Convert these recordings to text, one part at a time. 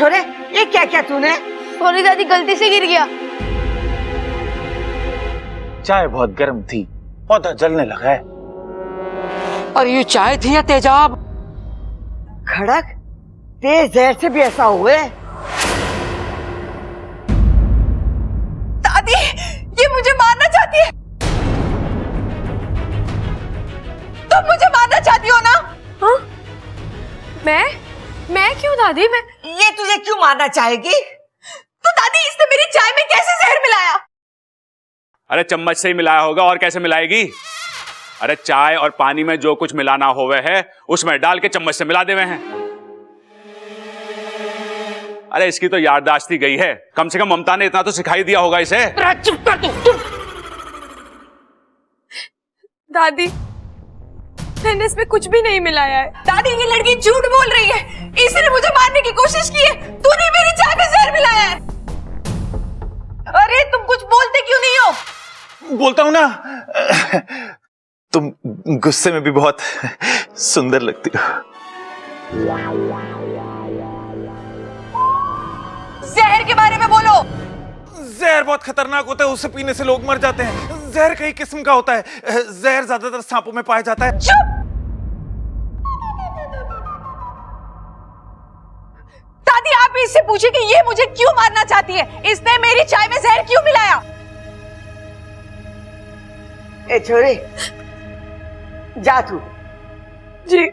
छोरे, ये क्या क्या तूने? सॉरी दादी, गलती से गिर गया। चाय बहुत गर्म थी, पौधा जलने लगा है। और ये चाय थी या तेजाब? खड़क, तेज जहर से भी ऐसा हुए? दादी, ये मुझे मारना चाहती है। तुम मुझे मारना चाहती हो ना? हाँ? मैं क्यों दादी? ये तुझे क्यों मारना चाहेगी? तो दादी, इसने मेरी चाय में कैसे जहर मिलाया? अरे चम्मच से ही मिलाया होगा, और कैसे मिलाएगी? अरे चाय और पानी में जो कुछ मिलाना होवे है उसमें डाल के चम्मच से मिला देवे हैं। अरे इसकी तो याददाश्त ही गई है, कम से कम ममता ने इतना तो सिखाई दिया होगा इसे। चुप कर तू। दादी, मैंने इसमें कुछ भी नहीं मिलाया है। दादी, ये लड़की झूठ बोल रही है। इसने मुझे मारने की कोशिश की है। तूने मेरी चाय में जहर मिलाया है। अरे तुम कुछ बोलते क्यों नहीं हो? बोलता हूं ना, तुम गुस्से में भी बहुत सुंदर लगती हो। जहर के बारे में बोलो। जहर बहुत खतरनाक होता है, उसे पीने से लोग मर जाते हैं। जहर कई किस्म का होता है। जहर ज्यादातर सांपों में पाया जाता है। चुप! दादी, आप इससे पूछिए कि ये मुझे क्यों मारना चाहती है। इसने मेरी चाय में जहर क्यों मिलाया? ए छोरे, जा तू। जी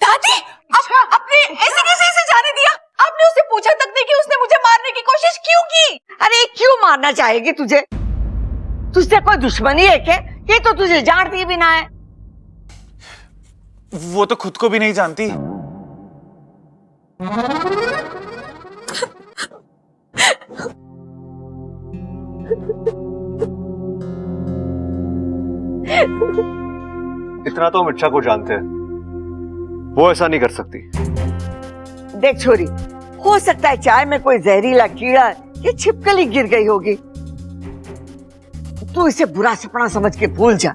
दादी, आपने ऐसे कैसे इसे जाने दिया? आपने उससे पूछा तक नहीं कि उसने मुझे मारने की कोशिश क्यों की? अरे क्यों मारना चाहेगी तुझे? तुझसे कोई दुश्मनी है क्या? ये तो तुझे जानती भी ना है। वो तो खुद को भी नहीं जानती। इतना तो हम इच्छा को जानते हैं, वो ऐसा नहीं कर सकती। देख छोरी, हो सकता है चाय में कोई जहरीला कीड़ा या छिपकली गिर गई होगी। तू इसे बुरा सपना समझ के भूल जा।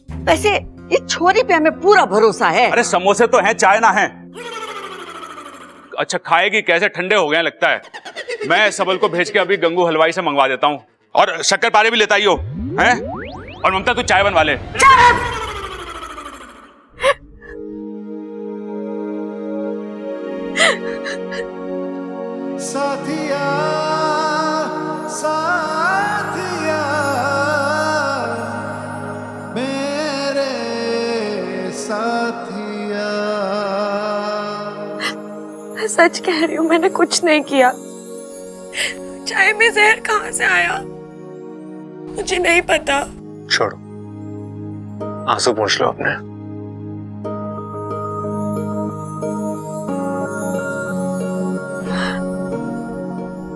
वैसे ये छोरी पे हमें पूरा भरोसा है। अरे समोसे तो हैं, चाय ना है। अच्छा खाएगी कैसे? ठंडे हो गए लगता है। मैं सबल को भेज के अभी गंगू हलवाई से मंगवा देता हूँ, और शक्कर पारे भी लेता ही हो हैं? और ममता तू चाय बनवा ले। साथिया साथिया मेरे साथिया। मैं सच कह रही हूँ, मैंने कुछ नहीं किया। चाय में जहर कहाँ से आया मुझे नहीं पता। छोड़ो, आंसू पूछ लो अपने।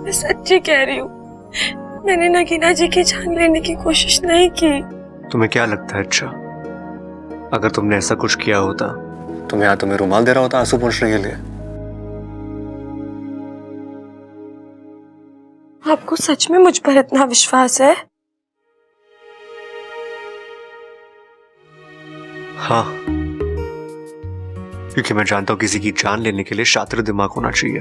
मैं सच्ची कह रही हूँ, मैंने नगीना जी की जान लेने की कोशिश नहीं की। तुम्हें क्या लगता है अच्छा, अगर तुमने ऐसा कुछ किया होता तो मैं तुम्हें रुमाल दे रहा होता आंसू पोंछने के लिए? आपको सच में मुझ पर इतना विश्वास है? हाँ, क्योंकि मैं जानता हूं किसी की जान लेने के लिए शातिर दिमाग होना चाहिए,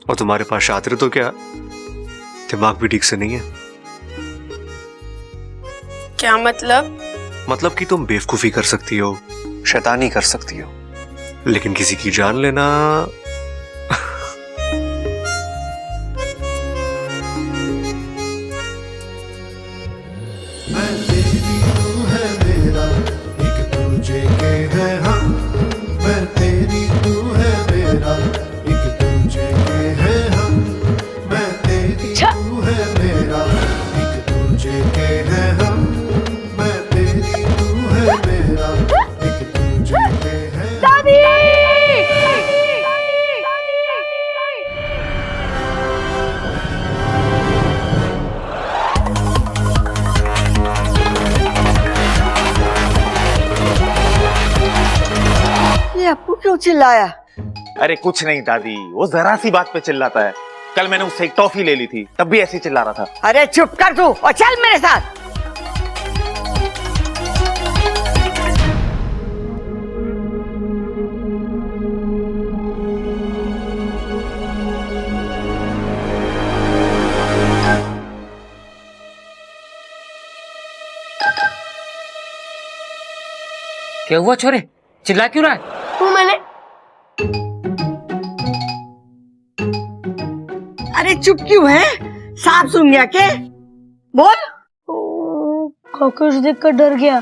और तुम्हारे पास शातिर तो क्या, दिमाग भी ठीक से नहीं है। क्या मतलब? मतलब कि तुम बेवकूफी कर सकती हो, शैतानी कर सकती हो, लेकिन किसी की जान लेना मैं तेरी तू है मेरा, एक दूजे के है हम। मैं तेरी तू है मेरा, एक दूजे के है हम। मैं तेरी तू है मेरा, एक दूजे के है हम। मैं तेरी तू है मेरा, एक दूजे के है हम। दादी! ये अप्पू क्यों चिल्लाया? अरे कुछ नहीं दादी, वो जरा सी बात पे चिल्लाता है। कल मैंने उससे एक टॉफी ले ली थी, तब भी ऐसे ही चिल्ला रहा था। अरे चुप कर तू और चल मेरे साथ। क्या हुआ छोरे, चिल्ला क्यों रहा है? वो मैंने अरे चुप क्यों है? सांप सुन गया के? बोल। कॉकरोच देखकर डर गया।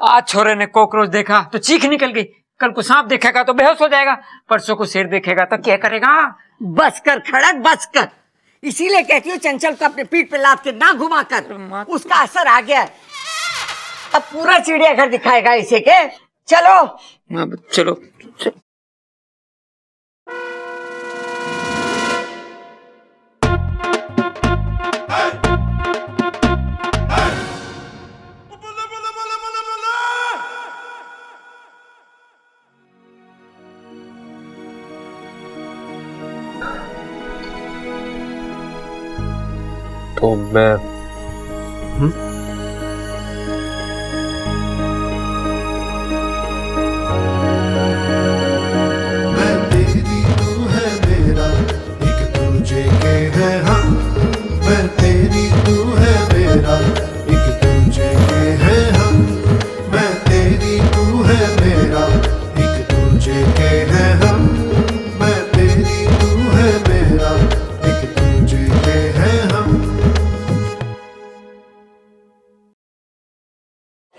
आज छोरे ने कॉकरोच देखा तो चीख निकल गई, कल को सांप देखेगा तो बेहोश हो जाएगा, परसों को शेर देखेगा तो क्या करेगा? बस कर खड़क, बस कर। इसीलिए कहती हूँ चंचल को अपने पीठ पे लाद के ना घुमा कर, उसका असर आ गया है। अब पूरा चिड़ियाघर दिखाएगा इसे के। चलो चलो। तो मैं मैं तेरी तू है मेरा एक दूजे के है हम मैं तेरी तू है मेरा एक दूजे के है हम मैं तेरी तू है मेरा एक दूजे के है हम मैं तेरी तू है मेरा एक दूजे के है हम।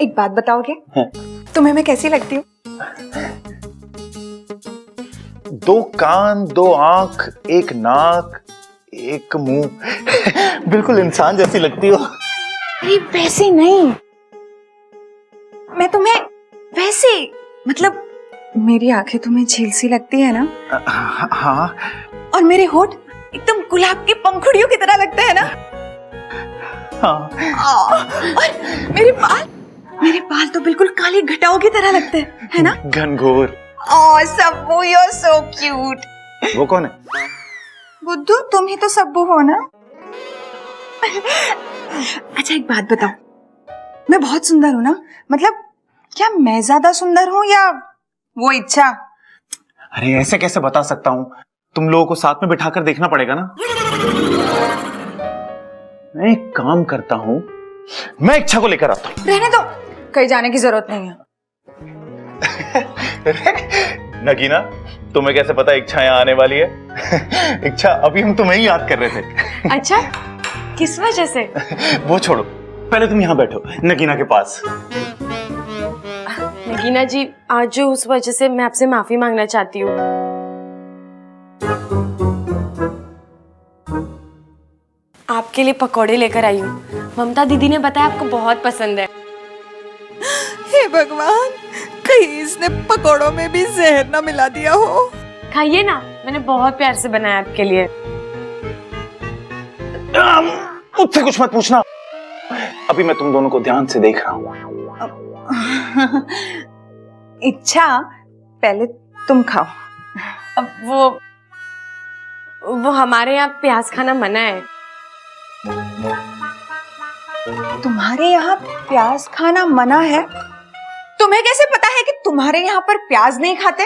एक बात बताओगे? तुम्हें मैं कैसी लगती हूँ? दो कान, दो आंख, एक नाक, एक मुंह, बिल्कुल इंसान जैसी लगती हो। अरे वैसे नहीं, मैं तुम्हें वैसे, मतलब मेरी आंखें तुम्हें झील सी लगती है ना? हाँ। और मेरे होठ एकदम गुलाब की पंखुड़ियों की तरह लगते हैं ना? हाँ। और मेरे बाल तो बिल्कुल काली घटाओं की तरह लगते हैं, है ना? घनघोर। Oh Sabbu, you are so cute. वो कौन है? बुद्धू, तुम ही तो सब्बू हो ना? अच्छा एक बात बताओ, मैं बहुत सुंदर हूँ ना? मतलब क्या मैं ज्यादा सुंदर हूँ या वो इच्छा? अरे ऐसे कैसे बता सकता हूँ, तुम लोगों को साथ में बिठाकर देखना पड़ेगा ना। मैं एक काम करता हूँ, मैं इच्छा को लेकर आता हूँ। रहने दो, कहीं जाने की जरूरत नहीं है। नगीना, तुम्हें कैसे पता इच्छा यहाँ आने वाली है? इच्छा, अभी हम तुम्हें ही याद कर रहे थे। अच्छा, किस वजह से? वो छोड़ो, पहले तुम यहाँ बैठो नगीना के पास। नगीना जी, आज जो उस वजह से मैं आपसे माफी मांगना चाहती हूँ। आपके लिए पकौड़े लेकर आई हूँ, ममता दीदी ने बताया आपको बहुत पसंद है। हे भगवान, कहीं इसने पकौड़ों में भी जहर ना मिला दिया हो। खाइए ना, मैंने बहुत प्यार से बनाया आपके लिए। मुझसे कुछ मत पूछना, अभी मैं तुम दोनों को ध्यान से देख रहा हूँ। इच्छा, पहले तुम खाओ। अब वो हमारे यहाँ प्याज खाना मना है। तुम्हारे यहाँ प्याज खाना मना है? तुम्हें कैसे पता है कि तुम्हारे यहाँ पर प्याज नहीं खाते?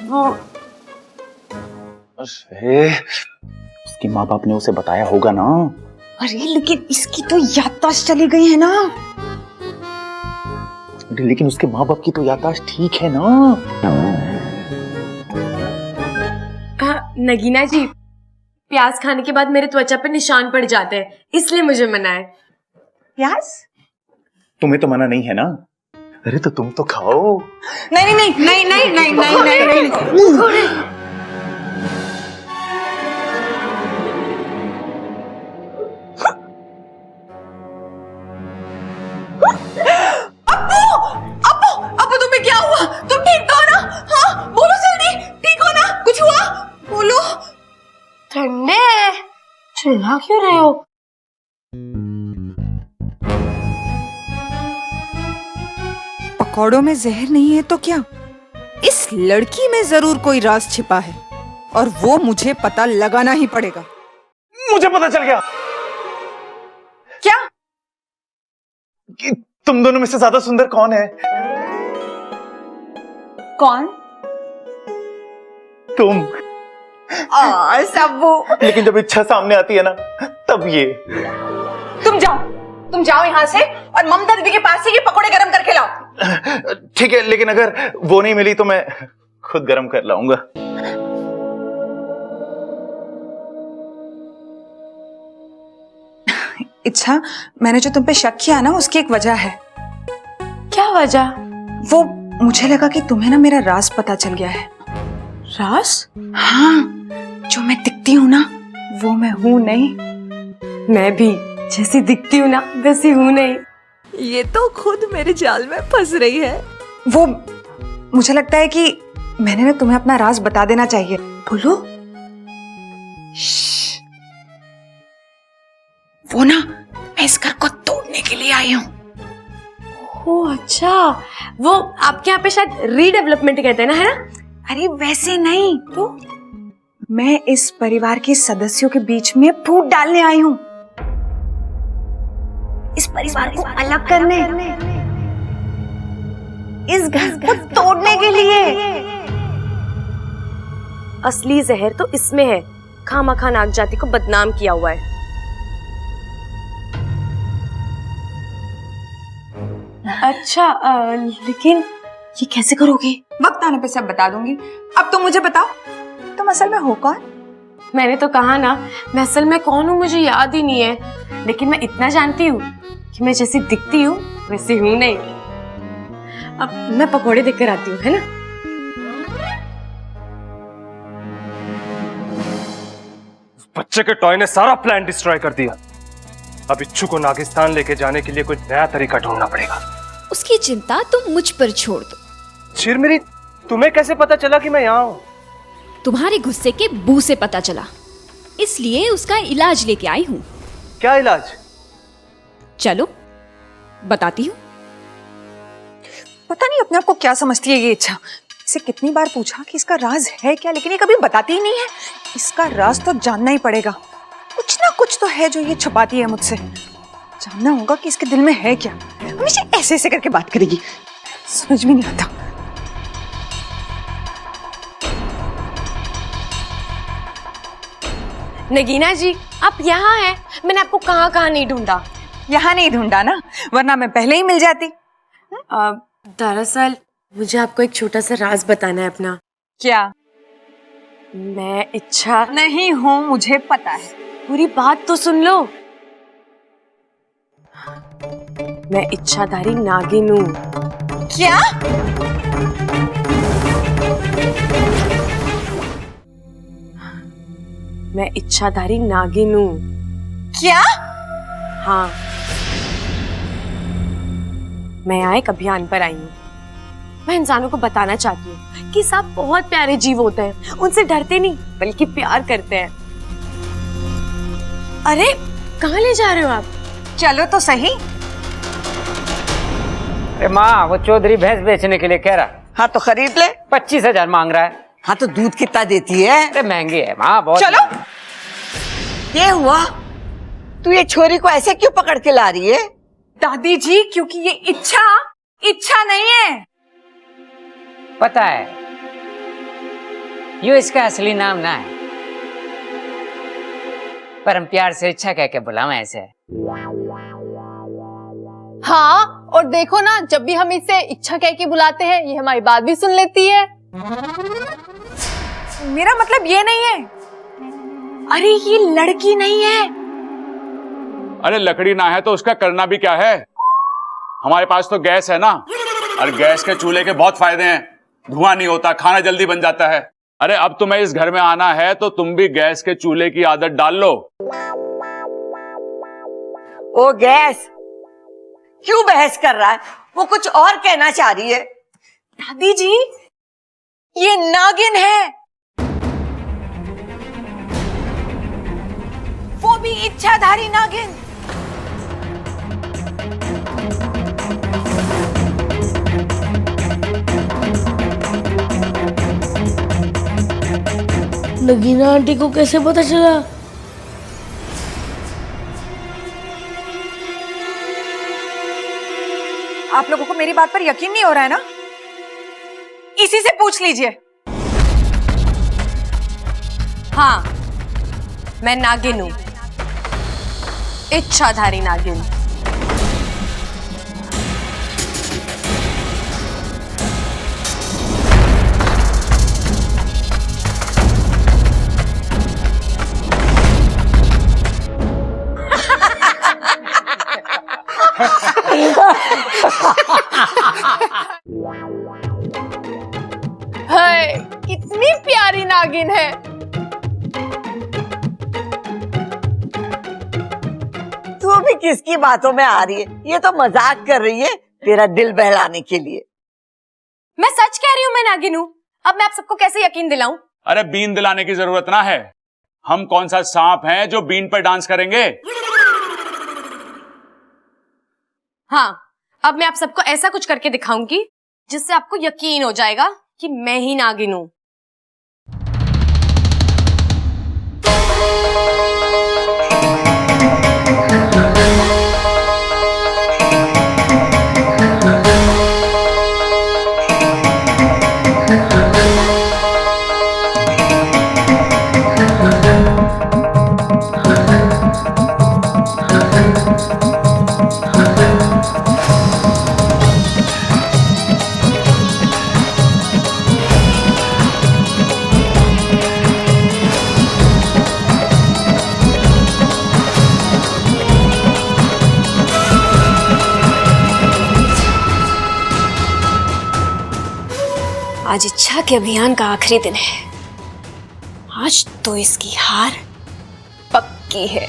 वो अरे, उसकी माँ बाप ने उसे बताया होगा ना। अरे लेकिन इसकी तो याददाश्त चली गई है ना। लेकिन उसके माँ बाप की तो याददाश्त ठीक है ना। नगीना जी, प्याज खाने के बाद मेरे त्वचा पे निशान पड़ जाते हैं, इसलिए मुझे मना है। प्याज? तुम्हें तो मना नहीं है ना? अरे तो तुम तो खाओ। नहीं नहीं नहीं नहीं नहीं नहीं नहीं नहीं नहीं। अप्पू तुम्हें क्या हुआ? तुम ठीक तो हो ना? हाँ बोलो जल्दी, ठीक हो ना? कुछ हुआ? बोलो। ठंडे चिल्ला क्यों रहे हो? पकौड़ों में जहर नहीं है तो क्या? इस लड़की में जरूर कोई राज छिपा है और वो मुझे पता लगाना ही पड़ेगा। मुझे पता चल गया। क्या? कि तुम दोनों में से ज्यादा सुंदर कौन है? कौन? तुम। सब्बू। लेकिन जब इच्छा सामने आती है ना, तब ये। तुम जाओ, तुम जाओ यहाँ से और ममता दीदी के पास से ये पकोड़े गरम करके लाओ। ठीक है, लेकिन अगर वो नहीं मिली तो मैं खुद गरम कर लाऊंगा। इच्छा, मैंने जो तुम पे शक किया ना, उसकी एक वजह है। क्या वजह? वो मुझे लगा कि तुम्हें ना मेरा राज पता चल गया है। राज? हाँ, जो मैं दिखती हूँ ना, वो मैं हूँ नहीं। मैं भी जैसी दिखती हूँ ना वैसी हूँ नहीं। ये तो खुद मेरे जाल में फंस रही है। वो मुझे लगता है कि मैंने ना तुम्हें अपना राज बता देना चाहिए। बोलो। वो ना, मैं इस घर को तोड़ने के लिए आई हूँ। ओह अच्छा, वो आपके यहाँ पे शायद रीडेवलपमेंट कहते हैं ना, है ना? अरे वैसे नहीं, तो मैं इस परिवार के सदस्यों के बीच में फूट डालने आई हूँ, इस परिवार को अलग करने, इस घर को तोड़ने के लिए। असली जहर तो इसमें है, खामखा नाग जाति को बदनाम किया हुआ है। अच्छा, लेकिन ये कैसे करोगे? वक्त आने पे सब बता दूंगी। अब तुम मुझे बताओ, तुम असल में हो कौन? मैंने तो कहा ना, मैं असल में कौन हूँ मुझे याद ही नहीं है, लेकिन मैं इतना जानती हूँ कि मैं जैसी दिखती हूँ वैसी हूँ नहीं। अब मैं पकोड़े देख कर आती हूँ, है ना? बच्चे के टॉय ने सारा प्लान डिस्ट्रॉय कर दिया। अब इच्छू को नागिस्तान लेके जाने के लिए कोई नया तरीका ढूंढना पड़ेगा। उसकी चिंता तुम मुझ पर छोड़ दो। चिरमिरी, तुम्हें कैसे पता चला कि मैं यहाँ हूँ? तुम्हारे गुस्से के बू से पता चला, इसलिए उसका इलाज लेके आई हूँ। क्या इलाज? चलो बताती हूँ। पता नहीं अपने आप को क्या समझती है ये इच्छा। इसे कितनी बार पूछा कि इसका राज है क्या, लेकिन ये कभी बताती ही नहीं है। इसका राज तो जानना ही पड़ेगा। कुछ ना कुछ तो है जो ये छुपाती है मुझसे। जानना होगा कि इसके दिल में है क्या। हमेशा ऐसे ऐसे करके बात करेगी, समझ में नहीं आता। नगीना जी, आप यहाँ हैं। मैंने आपको कहाँ कहाँ नहीं ढूंढा। यहाँ नहीं ढूंढा ना, वरना मैं पहले ही मिल जाती। दरअसल मुझे आपको एक छोटा सा राज बताना है अपना। क्या? मैं इच्छा नहीं हूँ, मुझे पता है। पूरी बात तो सुन लो। मैं इच्छाधारी नागिन हूँ। क्या? मैं इच्छाधारी नागिन हूँ। क्या? हाँ, मैं यहाँ एक अभियान पर आई हूँ। मैं इंसानों को बताना चाहती हूँ कि सांप बहुत प्यारे जीव होते हैं। उनसे डरते नहीं बल्कि प्यार करते हैं। अरे कहाँ ले जा रहे हो आप? चलो तो सही। अरे माँ, वो चौधरी भैंस बेचने के लिए कह रहा। हाँ तो खरीद ले। 25,000 मांग रहा है। हाँ तो दूध कितना देती है? अरे महंगी है माँ, बहुत। चलो। ये हुआ, तू ये छोरी को ऐसे क्यों पकड़ के ला रही है? दादी जी, क्योंकि ये इच्छा नहीं है। पता है, यो इसका असली नाम ना है, पर हम प्यार से इच्छा कह के बुलावे ऐसे। हाँ, और देखो ना, जब भी हम इसे इच्छा कह के बुलाते हैं, ये हमारी बात भी सुन लेती है। मेरा मतलब ये नहीं है। अरे ये लड़की नहीं है। अरे लकड़ी ना है तो उसका करना भी क्या है? हमारे पास तो गैस है ना, और गैस के चूल्हे के बहुत फायदे हैं। धुआं नहीं होता, खाना जल्दी बन जाता है। अरे अब तुम्हें इस घर में आना है तो तुम भी गैस के चूल्हे की आदत डाल लो। ओ गैस, क्यों बहस कर रहा है? वो कुछ और कहना चाह रही है। दादी जी, ये नागिन है, वो भी इच्छाधारी नागिन। नगीना आंटी को कैसे पता चला? आप लोगों को मेरी बात पर यकीन नहीं हो रहा है ना? इसी से पूछ लीजिए। हाँ, मैं नागिन हूँ, इच्छाधारी नागिन। नागिन है। तू भी किसकी बातों में आ रही है? ये तो मजाक कर रही है तेरा दिल बहलाने के लिए। मैं सच कह रही हूँ मैं नागिन हूँ। अब मैं आप सबको कैसे यकीन दिलाऊं? अरे बीन दिलाने की जरूरत ना है। हम कौन सा सांप हैं जो बीन पर डांस करेंगे? हाँ, अब मैं आप सबको ऐसा कुछ करके दिखाऊंगी जिससे आपको यकीन हो जाएगा कि मैं ही नागिन हूँ। आज इच्छा के अभियान का आखिरी दिन है। आज तो इसकी हार पक्की है।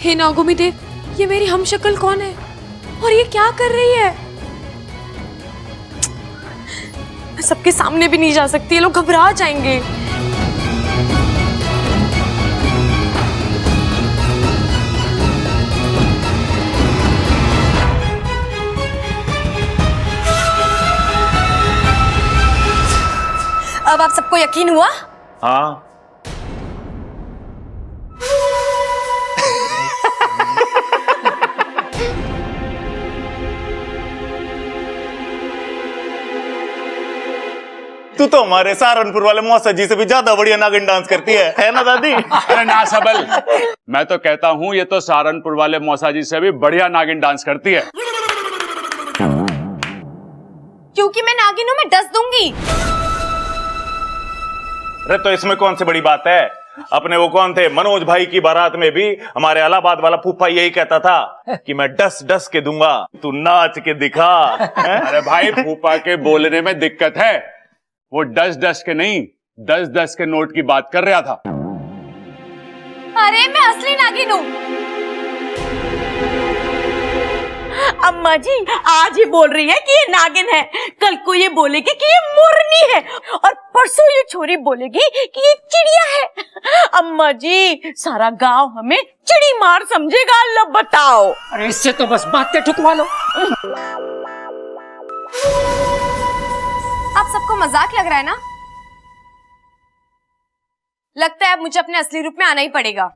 हे नागोमी देव, ये मेरी हमशक्ल कौन है और ये क्या कर रही है? मैं सबके सामने भी नहीं जा सकती, ये लोग घबरा जाएंगे। अब आप सबको यकीन हुआ? हाँ। तू तो हमारे सहारनपुर वाले मौसा जी से भी ज्यादा बढ़िया नागिन डांस करती है ना दादी? अरे ना सबल, मैं तो कहता हूं ये तो सहारनपुर वाले मौसा जी से भी बढ़िया नागिन डांस करती है। क्योंकि मैं नागिन हूं, मैं डस दूंगी। अरे तो इसमें कौन सी बड़ी बात है? अपने वो कौन थे, मनोज भाई की बारात में भी हमारे इलाहाबाद वाला फूफा यही कहता था कि मैं डस डस के दूंगा, तू नाच के दिखा। अरे भाई, फूफा के बोलने में दिक्कत है। वो डस डस के नहीं, 10-10 के नोट की बात कर रहा था। अरे मैं असली नागिन हूँ। अम्मा जी आज ही बोल रही है कि ये नागिन है, कल को ये बोलेगी कि ये मोरनी है, और परसों ये छोरी बोलेगी कि ये चिड़िया है। अम्मा जी सारा गांव हमें चिड़ी मार समझेगा। लो बताओ। अरे इससे तो बस बातें ठुकवा लो। आप सबको मजाक लग रहा है ना? लगता है अब मुझे अपने असली रूप में आना ही पड़ेगा।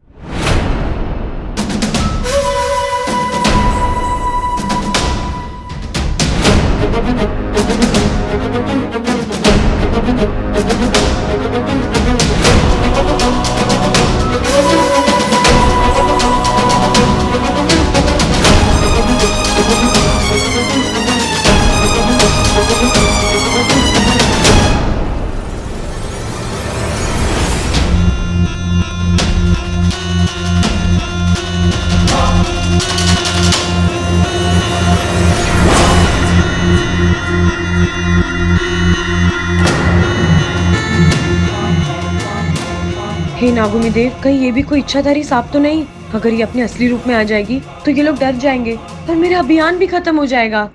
हे नागोमी देव, कहीं ये भी कोई इच्छाधारी सांप तो नहीं? अगर ये अपने असली रूप में आ जाएगी तो ये लोग डर जाएंगे और मेरा अभियान भी खत्म हो जाएगा।